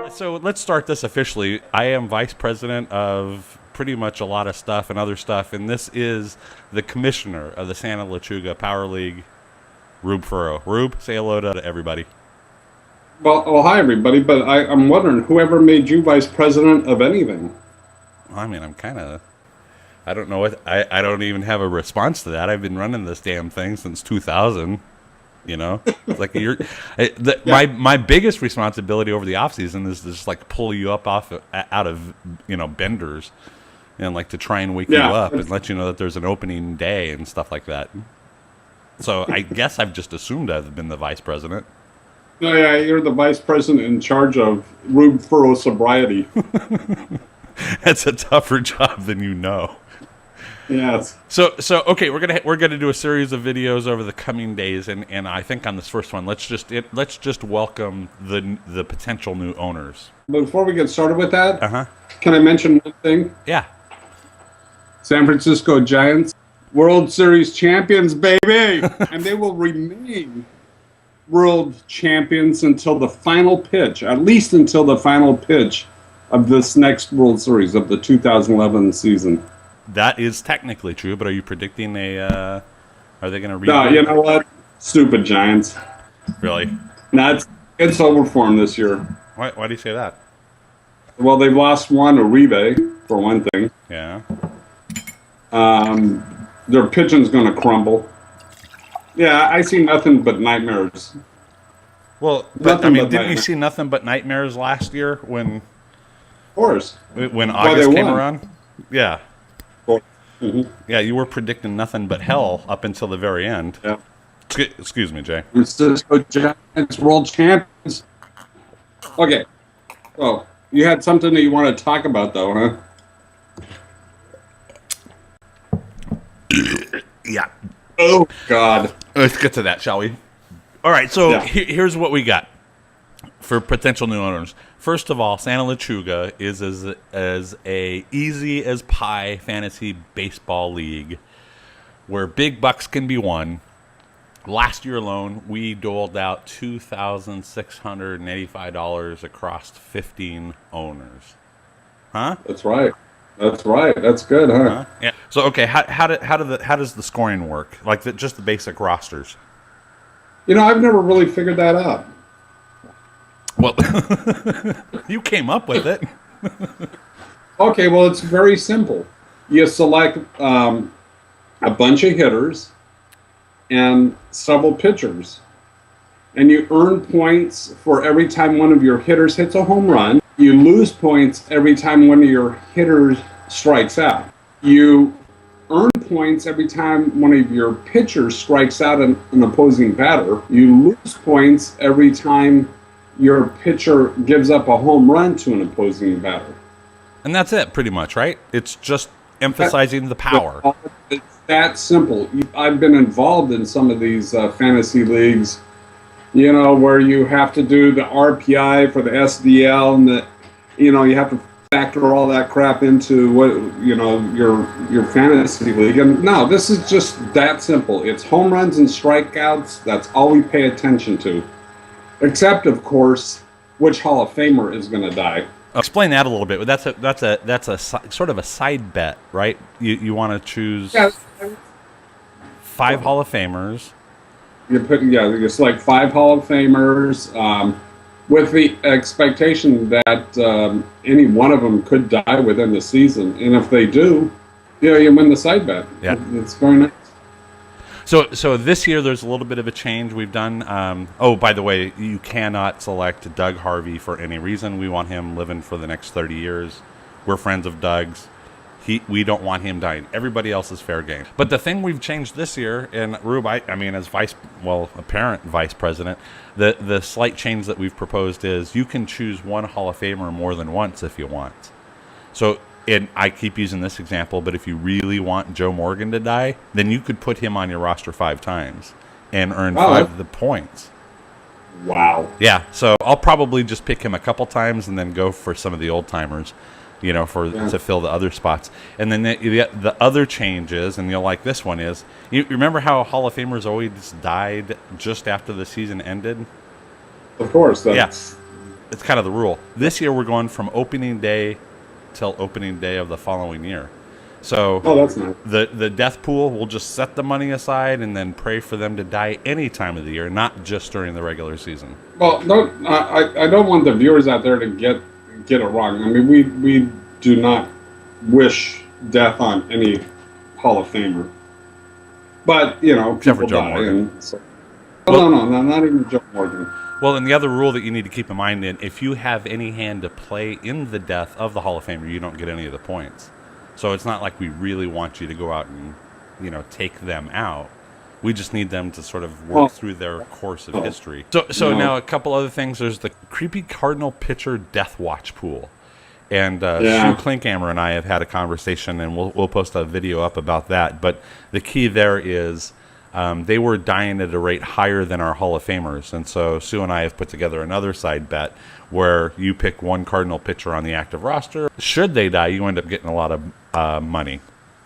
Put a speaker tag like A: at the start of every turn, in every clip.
A: So let's start this officially. I am vice president of pretty much a lot of stuff and other stuff, and this is the commissioner of the Santa Lechuga Power League, Rube Furrow. Rube, say hello to everybody.
B: Well, hi everybody, but I'm wondering, whoever made you vice president of anything?
A: I mean, I don't know what, I don't even have a response to that. I've been running this damn thing since 2000. You know, it's like my biggest responsibility over the off season is to just like pull you up out of benders, and like to try and wake you up and let you know that there's an opening day and stuff like that. So I guess I've just assumed I've been the vice president.
B: No, yeah, you're the vice president in charge of Rube Furrow sobriety.
A: That's a tougher job than you know.
B: Yes.
A: So okay, we're gonna do a series of videos over the coming days, and I think on this first one, let's just welcome the potential new owners.
B: Before we get started with that,
A: Can
B: I mention one thing?
A: Yeah.
B: San Francisco Giants, World Series champions, baby, and they will remain world champions until the final pitch, at least until the final pitch of this next World Series of the 2011 season.
A: That is technically true, but are you predicting are they going to read?
B: No, you know what? Stupid Giants.
A: Really?
B: No, it's over for them this year.
A: Why do you say that?
B: Well, they've lost one, Rube, for one thing.
A: Yeah.
B: Their pitching's going to crumble. Yeah, I see nothing but nightmares.
A: Well, but I mean, didn't you see nothing but nightmares last year when?
B: Of course.
A: When August came
B: won.
A: around? Yeah.
B: Mm-hmm.
A: Yeah, you were predicting nothing but hell up until the very end.
B: Yeah.
A: Excuse me, Jay.
B: Francisco Giants world champions. Okay. Well, you had something that you want to talk about, though, huh?
A: Yeah.
B: Oh, God.
A: Let's get to that, shall we? All right, so here's what we got for potential new owners. First of all, Santa Lechuga is as a easy as pie fantasy baseball league where big bucks can be won. Last year alone, we doled out $2,685 across 15 owners. Huh?
B: That's right. That's right. That's good, huh?
A: Yeah. So okay, how does the scoring work? Like just the basic rosters.
B: You know, I've never really figured that out.
A: Well, you came up with it.
B: Okay, well, it's very simple. You select a bunch of hitters and several pitchers, and you earn points for every time one of your hitters hits a home run. You lose points every time one of your hitters strikes out. You earn points every time one of your pitchers strikes out an opposing batter. You lose points every time your pitcher gives up a home run to an opposing batter.
A: And that's it, pretty much, right? It's just emphasizing the power.
B: It's that simple. I've been involved in some of these fantasy leagues, you know, where you have to do the RPI for the SDL, and you have to factor all that crap into what your fantasy league. And no, this is just that simple. It's home runs and strikeouts. That's all we pay attention to. Except, of course, which Hall of Famer is going to die.
A: Explain that a little bit. That's a sort of a side bet, right? You want to choose 5 Hall of Famers.
B: You select 5 Hall of Famers with the expectation that any one of them could die within the season, and if they do, you win the side bet.
A: Yeah,
B: it's very nice.
A: So this year there's a little bit of a change we've done. By the way, you cannot select Doug Harvey for any reason. We want him living for the next 30 years. We're friends of Doug's. We don't want him dying. Everybody else is fair game. But the thing we've changed this year, and Rube, I mean, as apparent vice president, the slight change that we've proposed is you can choose one Hall of Famer more than once if you want. So. And I keep using this example, but if you really want Joe Morgan to die, then you could put him on your roster 5 times and earn 5 of the points.
B: Wow.
A: Yeah, so I'll probably just pick him a couple times and then go for some of the old timers, to fill the other spots. And then the other changes, and you'll like this one, is you remember how Hall of Famers always died just after the season ended?
B: Of course.
A: it's kind of the rule. This year we're going from opening day till opening day of the following year. So
B: that's nice.
A: The death pool, we'll just set the money aside and then pray for them to die any time of the year, not just during the regular season.
B: Well, I don't want the viewers out there to get it wrong. I mean, we do not wish death on any Hall of Famer, but
A: Except for
B: people
A: Joe
B: die,
A: Morgan.
B: and so. No, not even Joe Morgan.
A: Well, and the other rule that you need to keep in mind, if you have any hand to play in the death of the Hall of Famer, you don't get any of the points. So it's not like we really want you to go out and, take them out. We just need them to sort of work through their course of history. So now a couple other things. There's the Creepy Cardinal Pitcher Death Watch pool. And Sue Klinkhammer and I have had a conversation, and we'll post a video up about that. But the key there is they were dying at a rate higher than our Hall of Famers. And so Sue and I have put together another side bet where you pick one Cardinal pitcher on the active roster. Should they die, you end up getting a lot of money.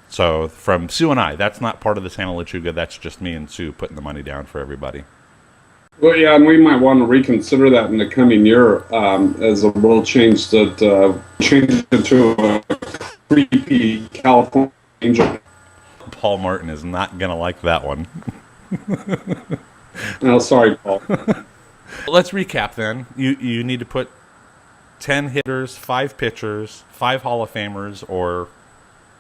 A: So from Sue and I, that's not part of the Santa Lechuga. That's just me and Sue putting the money down for everybody.
B: Well, yeah, and we might want to reconsider that in the coming year as the world changed it to a creepy California angel.
A: Paul Martin is not going to like that one.
B: No, sorry, Paul.
A: Let's recap then. You need to put 10 hitters, 5 pitchers, 5 Hall of Famers, or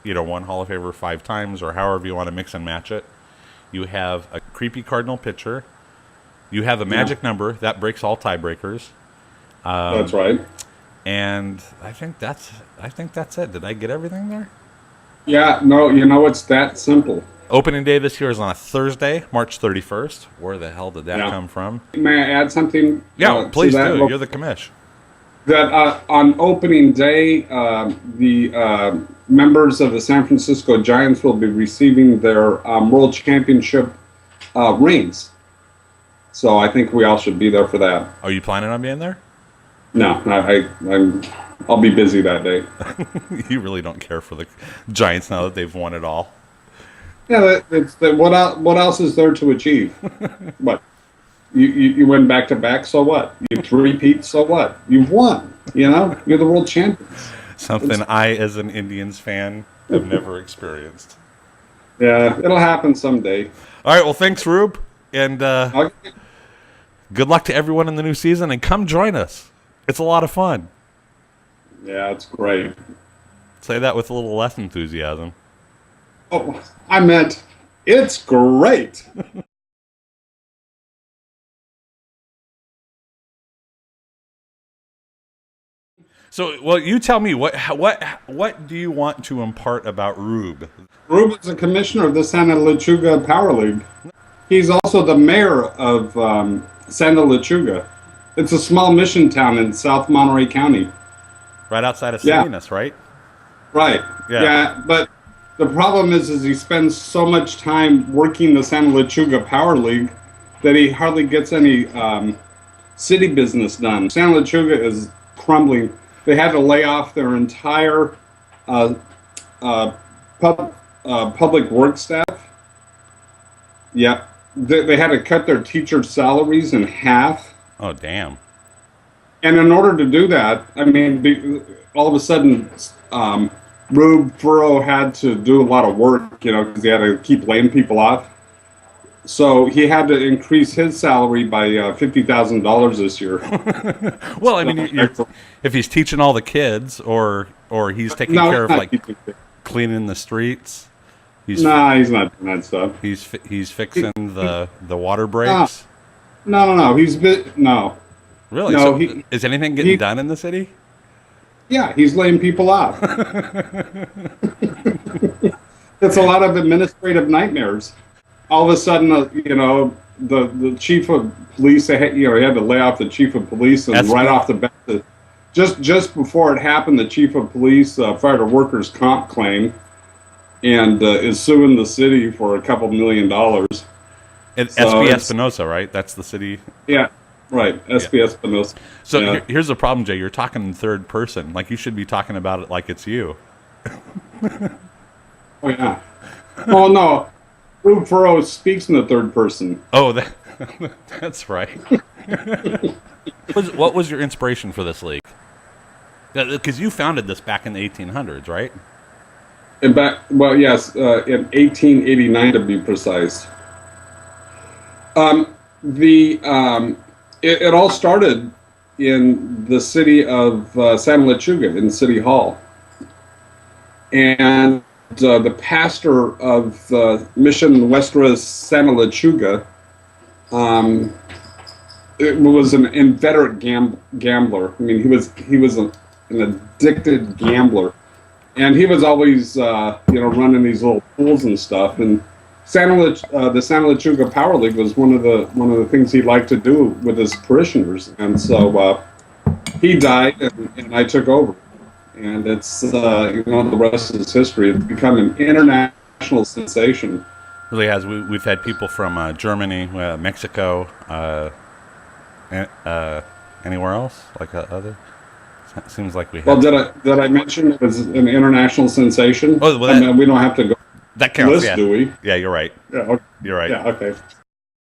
A: one Hall of Famer 5 times, or however you want to mix and match it. You have a creepy Cardinal pitcher. You have a magic number that breaks all tiebreakers.
B: That's right.
A: And I think that's it. Did I get everything there?
B: Yeah, no, it's that simple.
A: Opening day this year is on a Thursday, March 31st. Where the hell did that come from?
B: May I add something?
A: Yeah, please
B: to that?
A: do. You're the commish.
B: That on opening day, the members of the San Francisco Giants will be receiving their World Championship rings. So I think we all should be there for that.
A: Are you planning on being there?
B: No, I'll be busy that day.
A: You really don't care for the Giants now that they've won it all.
B: Yeah, what else is there to achieve? What? You win back to back, so what? You three-peat, so what? You've won. You're the world champions.
A: Something I, as an Indians fan, have never experienced.
B: Yeah, it'll happen someday.
A: All right, well, thanks, Rube, and good luck to everyone in the new season, and come join us. It's a lot of fun.
B: Yeah, it's great.
A: Say that with a little less enthusiasm.
B: Oh, I meant it's great.
A: So, well, you tell me, what do you want to impart about Rube?
B: Rube is the commissioner of the Santa Lechuga Power League. He's also the mayor of Santa Lechuga. It's a small mission town in South Monterey County.
A: Right outside of Salinas, right?
B: Right. Yeah, but the problem is he spends so much time working the Santa Lechuga Power League that he hardly gets any city business done. Santa Lechuga is crumbling. They had to lay off their entire public work staff. Yeah, they had to cut their teachers' salaries in half.
A: Oh, damn.
B: And in order to do that, I mean, all of a sudden, Rube Furrow had to do a lot of work, because he had to keep laying people off. So he had to increase his salary by $50,000 this year.
A: Well, I mean, if he's teaching all the kids, or he's taking care of cleaning the streets.
B: He's not doing that stuff.
A: He's fixing the water breaks.
B: No. No.
A: Really?
B: No,
A: so is anything getting done in the city?
B: Yeah, he's laying people off. It's a lot of administrative nightmares. All of a sudden, the chief of police, he had to lay off the chief of police, and right off the bat, just before it happened, the chief of police filed a workers' comp claim, and is suing the city for a couple $1 million.
A: And SB Espinosa, right? That's the city.
B: Yeah, right. SB Espinosa.
A: So here's the problem, Jay. You're talking in third person. Like, you should be talking about it like it's you.
B: Oh yeah. Oh no. Rube Furrow speaks in the third person.
A: Oh, that's right. What was your inspiration for this league? Because you founded this back in the 1800s, right?
B: Yes, in 1889 to be precise. It all started in the city of Santa Lechuga in City Hall, and the pastor of Mission Nuestra Santa Lechuga, it was an inveterate gambler. I mean, he was an addicted gambler, and he was always running these little pools and stuff. And the Santa Lechuga Power League was one of the things he liked to do with his parishioners. And so he died, and I took over. And it's the rest is history. It's become an international sensation.
A: It really has. We've had people from Germany, Mexico, anywhere else like other. It seems like we have.
B: Well, did I mention it was an international sensation?
A: Oh, well,
B: we don't have to go
A: that counts.
B: list,
A: Yeah.
B: do we?
A: Yeah, you're right.
B: Yeah, okay.
A: You're right.
B: Yeah, okay.